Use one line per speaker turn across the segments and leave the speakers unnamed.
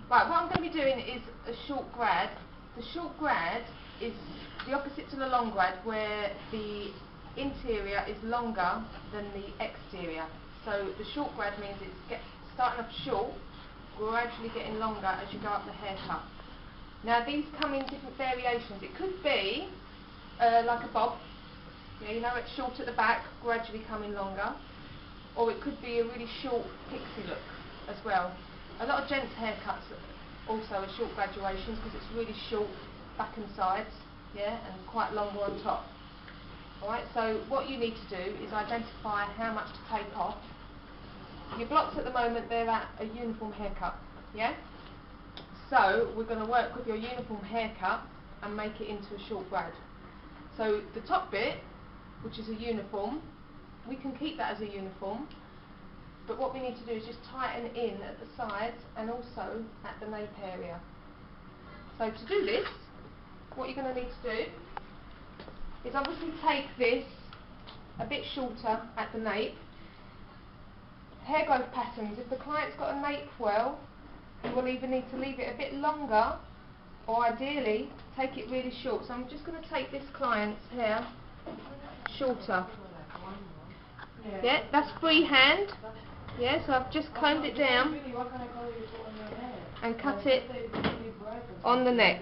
Right, what I'm going to be doing is a short grad. The short grad is the opposite to the long grad, where the interior is longer than the exterior. So the short grad means it's starting off short, gradually getting longer as you go up the haircut. Now these come in different variations. It could be like a bob, yeah, you know, it's short at the back, gradually coming longer, or it could be a really short pixie look as well. A lot of gents' haircuts also are short graduations because it's really short back and sides, yeah, and quite longer on top. Alright, so what you need to do is identify how much to take off. Your blocks at the moment, they're at a uniform haircut, yeah? So we're going to work with your uniform haircut and make it into a short grad. So the top bit, which is a uniform, we can keep that as a uniform, but what we need to do is just tighten in at the sides and also at the nape area. So to do this, what you're going to need to do is obviously take this a bit shorter at the nape. Hair growth patterns, if the client's got a nape well, you will either need to leave it a bit longer or ideally take it really short. So I'm just going to take this client's hair shorter. Yeah, that's freehand. Yeah, so I've just combed it down and cut it on the neck.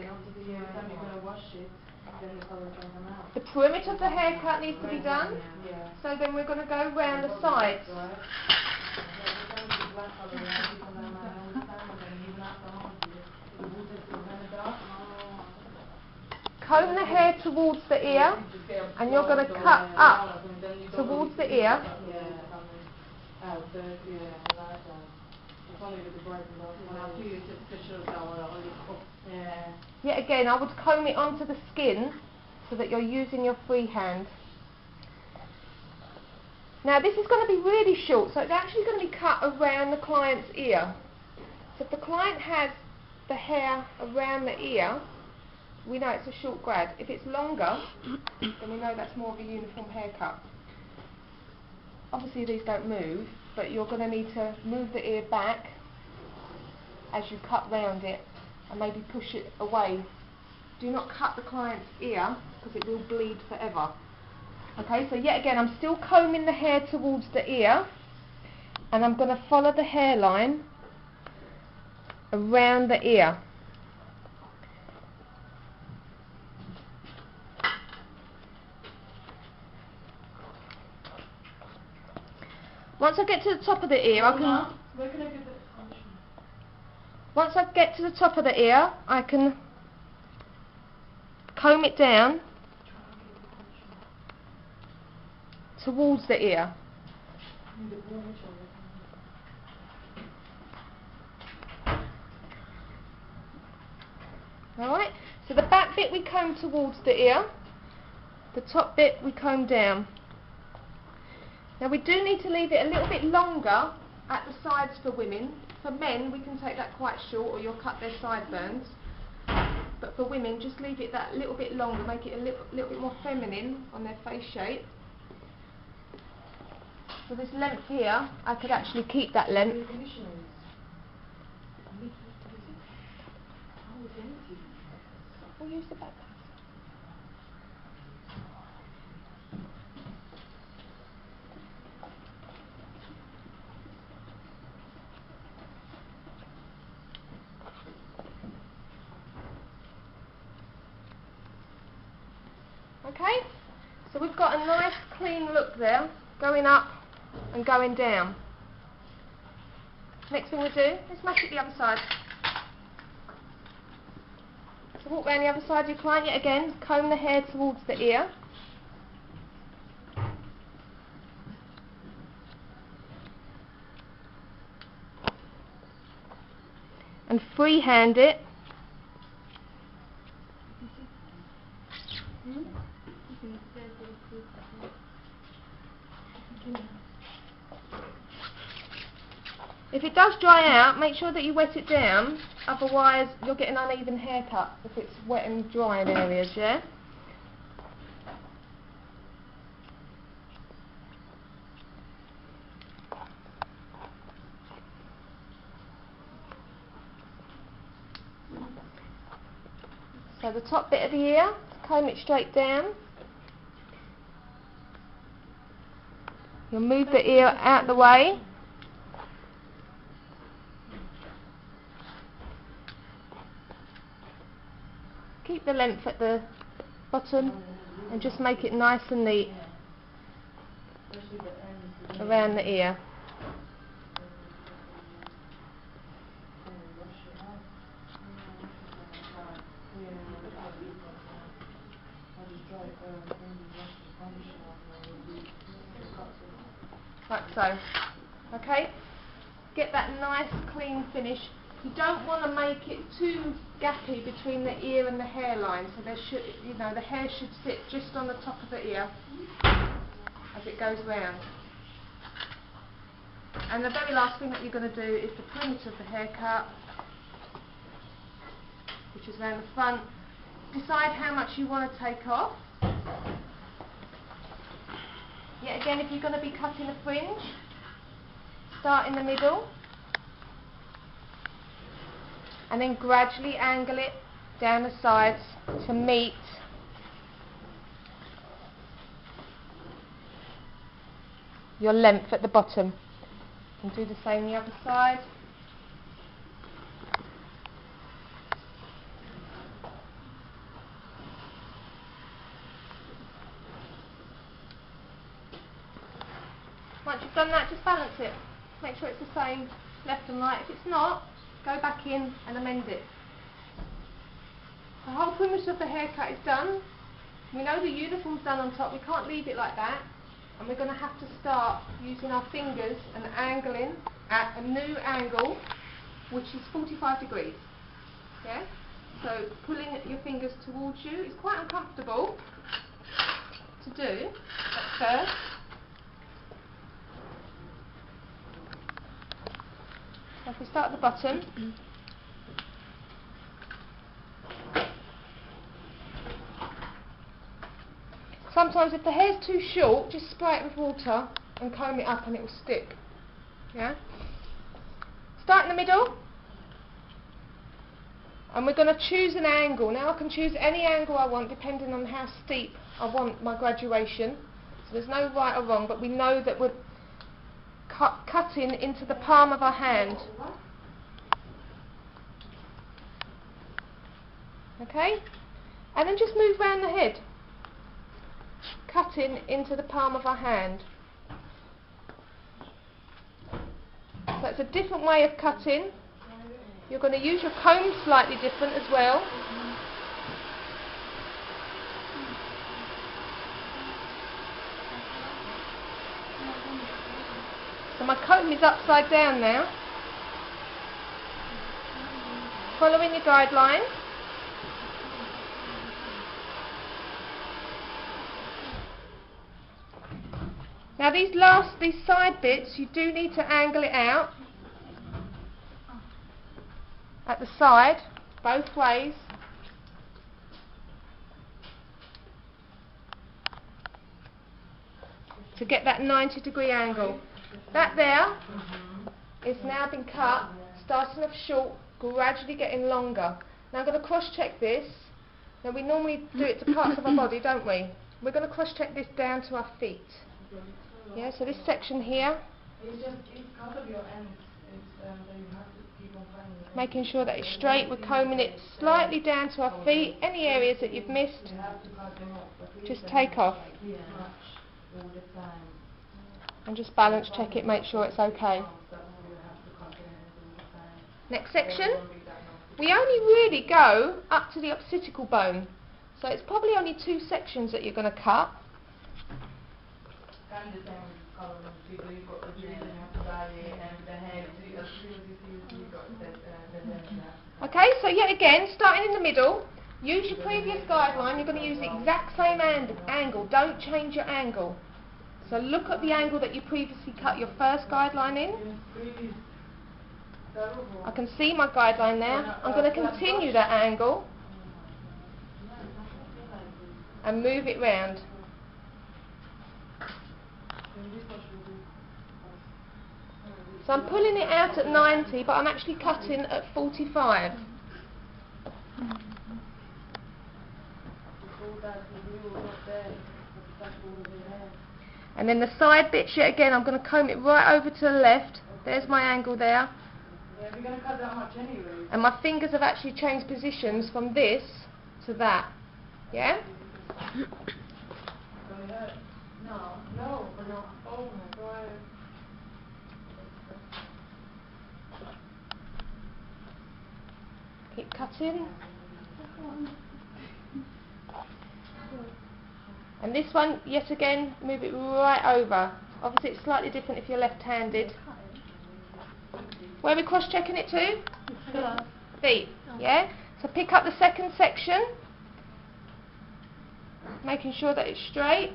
The perimeter of the haircut needs to be done, so then we're going to go round the sides. Comb the hair towards the ear, and you're going to cut up towards the ear. Yet again, I would comb it onto the skin so that you're using your free hand. Now this is going to be really short, so it's actually going to be cut around the client's ear. So if the client has the hair around the ear, we know it's a short grad. If it's longer, then we know that's more of a uniform haircut. Obviously these don't move, but you're going to need to move the ear back as you cut round it and maybe push it away. Do not cut the client's ear because it will bleed forever. Okay, so yet again I'm still combing the hair towards the ear and I'm going to follow the hairline around the ear. Once I get to the top of the ear, Once I get to the top of the ear, I can comb it down towards the ear. Alright, so the back bit we comb towards the ear, the top bit we comb down. Now we do need to leave it a little bit longer at the sides for women. For men we can take that quite short or you'll cut their sideburns. But for women just leave it that little bit longer, make it a little bit more feminine on their face shape. So this length here, I could actually keep that length. We'll use the back. Okay, so we've got a nice clean look there, going up and going down. Next thing we do is match it the other side. So walk round the other side of your client yet again, comb the hair towards the ear. And freehand it. If it does dry out, make sure that you wet it down, otherwise you'll get an uneven haircut if it's wet and dry in areas, yeah? So the top bit of the ear, comb it straight down. You'll move the ear out the way. Keep the length at the bottom and just make it nice and neat around the ear. Like so. Okay? Get that nice clean finish. You don't want to make it too gappy between the ear and the hairline, so there should, you know, the hair should sit just on the top of the ear as it goes round. And the very last thing that you're going to do is the perimeter of the haircut, which is around the front. Decide how much you want to take off. Yet again, if you're going to be cutting a fringe, start in the middle and then gradually angle it down the sides to meet your length at the bottom. And do the same the other side. Once you've done that, just balance it. Make sure it's the same left and right. If it's not, go back in and amend it. The whole perimeter of the haircut is done. We know the uniform's done on top. We can't leave it like that. And we're going to have to start using our fingers and angling at a new angle, which is 45 degrees. Yeah? So pulling your fingers towards you is quite uncomfortable to do at first. So if we start at the bottom, sometimes if the hair's too short, just spray it with water and comb it up and it will stick. Yeah? Start in the middle, and we're going to choose an angle. Now I can choose any angle I want depending on how steep I want my graduation. So there's no right or wrong, but we know that we're cutting into the palm of our hand. Okay? And then just move round the head, cutting into the palm of our hand. So it's a different way of cutting. You're going to use your comb slightly different as well. So my comb is upside down now. Following your guideline. Now these side bits, you do need to angle it out at the side, both ways. To get that 90-degree angle. That there is now been cut, starting off short, gradually getting longer. Now I'm going to cross-check this. Now we normally do it to parts of our body, don't we? We're going to cross-check this down to our feet. Yeah, so this section here, making sure that it's straight, we're combing it slightly down to our feet. Any areas that you've missed, just take off. And just balance check it, make sure it's okay. Next section, we only really go up to the occipital bone, so it's probably only 2 sections that you're going to cut. Okay, so yet again, starting in the middle, use your previous guideline. You're going to use the exact same angle, don't change your angle. So look at the angle that you previously cut your first guideline in. I can see my guideline there. I'm going to continue that angle and move it round. So I'm pulling it out at 90, but I'm actually cutting at 45. And then the side bits yet again, I'm going to comb it right over to the left. There's my angle there.
Yeah, we're going to cut that much anyway.
And my fingers have actually changed positions from this to that. Yeah?
No, no. Oh my God.
Keep cutting. And this one, yet again, move it right over. Obviously it's slightly different if you're left-handed. Where are we cross-checking it to? Feet. Yeah? So pick up the second section, making sure that it's straight.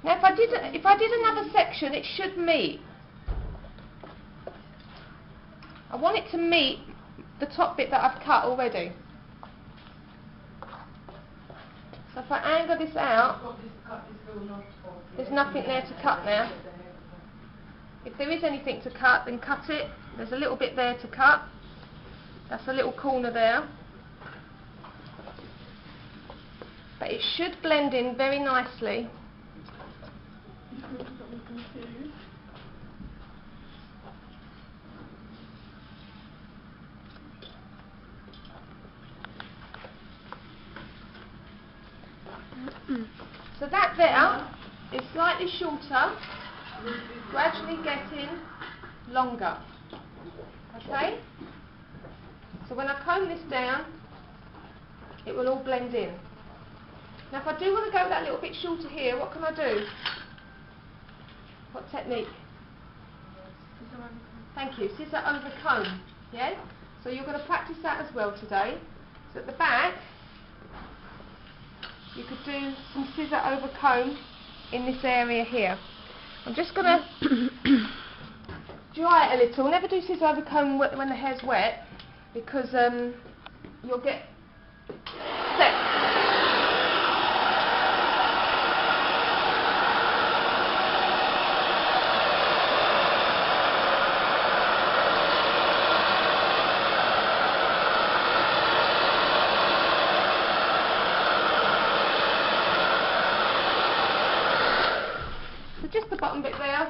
Now if I did another section, it should meet. I want it to meet the top bit that I've cut already. So if I angle this out, there's nothing there to cut now. If there is anything to cut, then cut it. There's a little bit there to cut. That's a little corner there. But it should blend in very nicely. So that there is slightly shorter, gradually getting longer. Okay? So when I comb this down, it will all blend in. Now if I do want to go that little bit shorter here, what can I do? What technique? Thank you. Scissor over comb. Yeah? So you're going to practice that as well today. So at the back, you could do some scissor over comb in this area here. I'm just going to dry it a little. Never do scissor over comb when the hair's wet, because you'll get set. Just the bottom bit there.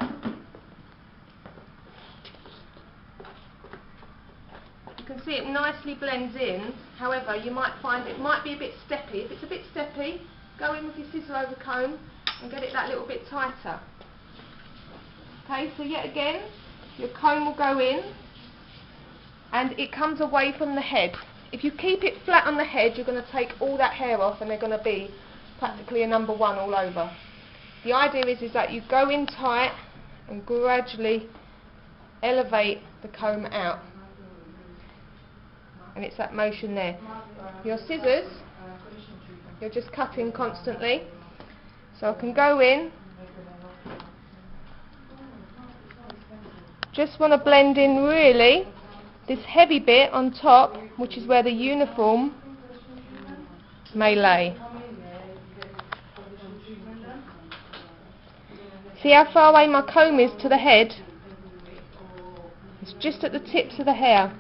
You can see it nicely blends in. However, you might find it might be a bit steppy. If it's a bit steppy, go in with your scissor over comb and get it that little bit tighter. Okay, so yet again, your comb will go in and it comes away from the head. If you keep it flat on the head, you're going to take all that hair off and they're going to be practically a number one all over. The idea is that you go in tight and gradually elevate the comb out. And it's that motion there. Your scissors, you're just cutting constantly. So I can go in. Just want to blend in really this heavy bit on top, which is where the uniform may lay. See how far away my comb is to the head? It's just at the tips of the hair.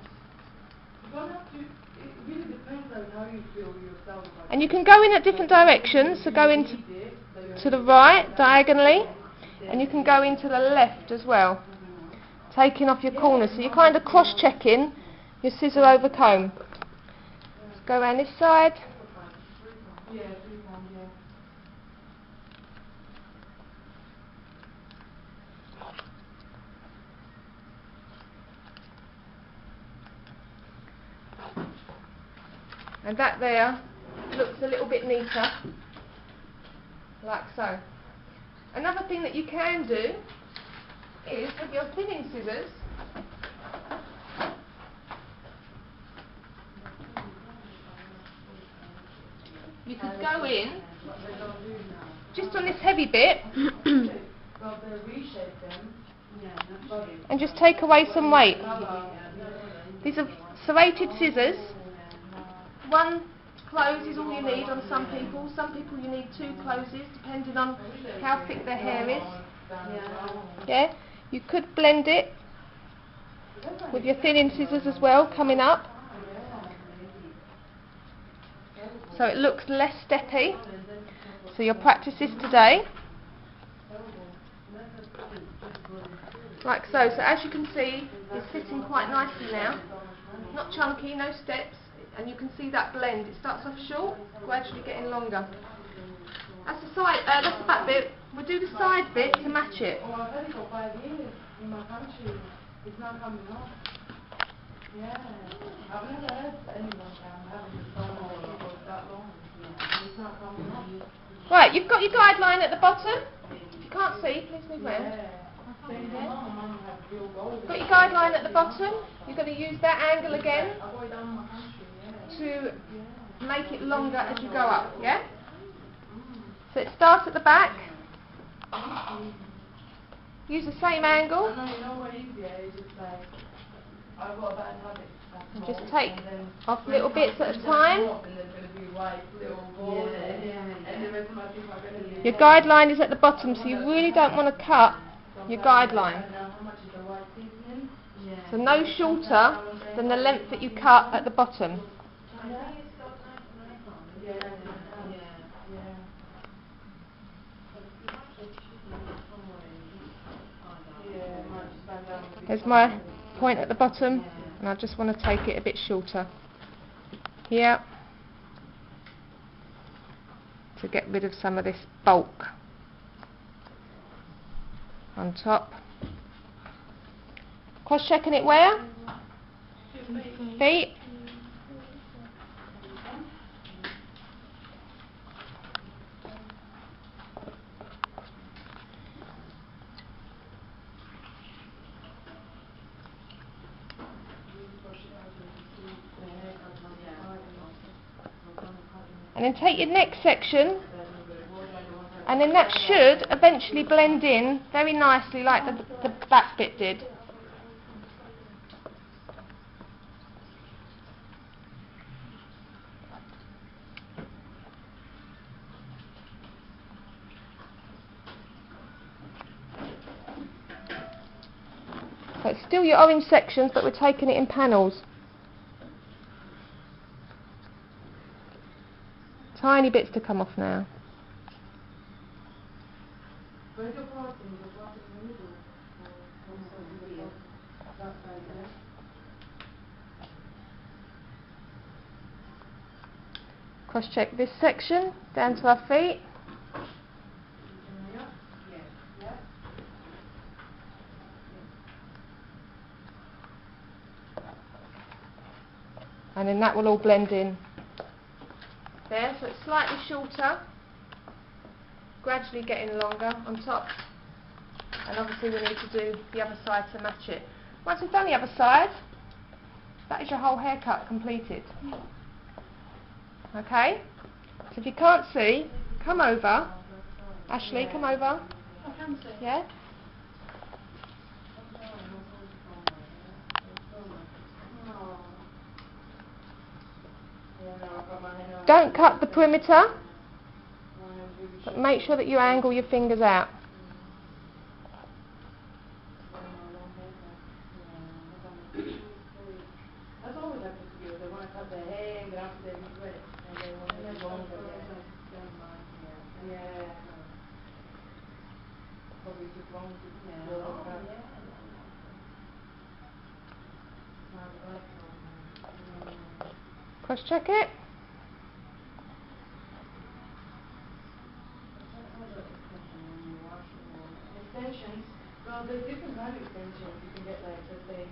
And you can go in at different directions, so go into to the right diagonally, and you can go into the left as well, taking off your corners. So you're kind of cross-checking your scissor over comb. Let's go around this side. And that there looks a little bit neater, like so. Another thing that you can do is with your thinning scissors, you could go in just on this heavy bit and just take away some weight. These are serrated scissors. One close is all you need on some people. Some people you need two closes, depending on how thick their hair is. Yeah, you could blend it with your thinning scissors as well, coming up, so it looks less steppy. So your practice is today, like so. So as you can see, it's sitting quite nicely now, not chunky, no steps, and you can see that blend. It starts off short, gradually getting longer. That's the side, that's the back bit. We'll do the side bit to match it.
Oh, I've had it for 5 years in my country. It's not coming off. Yeah. I've never heard anyone having it so for that long. It's not coming off.
Right, you've got your guideline at the bottom. If you can't see, please move round. Got your guideline at the bottom. You're going to use that angle again to make it longer as you go up, yeah? So it starts at the back. Use the same angle. And just take off little bits at a time. Your guideline is at the bottom, so you really don't want to cut your guideline. So no shorter than the length that you cut at the bottom. There's my point at the bottom, and I just want to take it a bit shorter here to get rid of some of this bulk on top. Cross checking it where? Feet. And then take your next section, and then that should eventually blend in very nicely like the back bit did. So it's still your orange sections, but we're taking it in panels. Tiny bits to come off now. Cross check this section down to our feet. And then that will all blend in. There, so it's slightly shorter, gradually getting longer on top, and obviously we need to do the other side to match it. Once we've done the other side, that is your whole haircut completed. Okay? So if you can't see, come over. Ashley, come over.
I can see.
Yeah? Don't cut the perimeter, but make sure that you angle your fingers out.
That's always happened to you. They want to cut their hair and after they regret it. And they want it longer. Yeah. Probably took long to
Cross check it.
Extensions. Well, there's different kind of extensions. You can get like, let's say,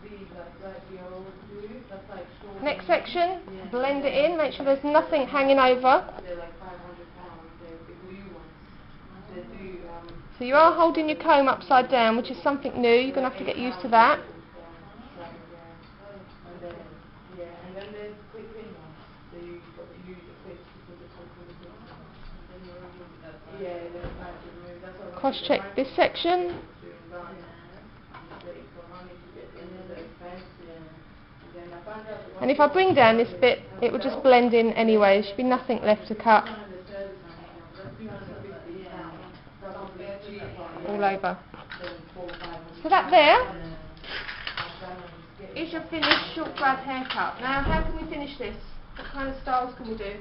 these like we all do. That's like short.
Next section, blend it in, make sure there's nothing hanging over.
They're like £500. They're the blue ones. They do.
So you are holding your comb upside down, which is something new. You're going to have to get used to that.
And then there's quick pin ones. So you've got to use the quick because it's
Cross check this section. And if I bring down this bit, it will just blend in anyway. There should be nothing left to cut. all over. So that there is your finished short grad haircut. Now, how can we finish this? What kind of styles can we do?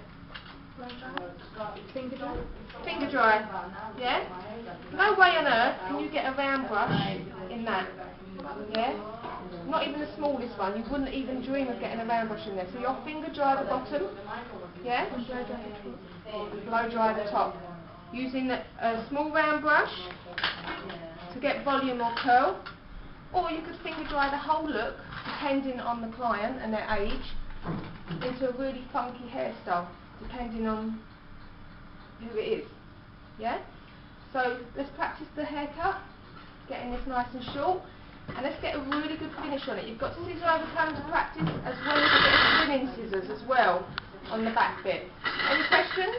Finger dry? Finger dry, yeah? No way on earth can you get a round brush in that, yeah? Not even the smallest one, you wouldn't even dream of getting a round brush in there. So you'll finger dry the bottom, yeah? Blow dry the top. Using a small round brush to get volume or curl, or you could finger dry the whole look, depending on the client and their age, into a really funky hairstyle, depending on who it is, yeah? So let's practice the haircut, getting this nice and short, and let's get a really good finish on it. You've got scissor over comb to practice, as well as a bit of trimming scissors as well on the back bit. Any questions?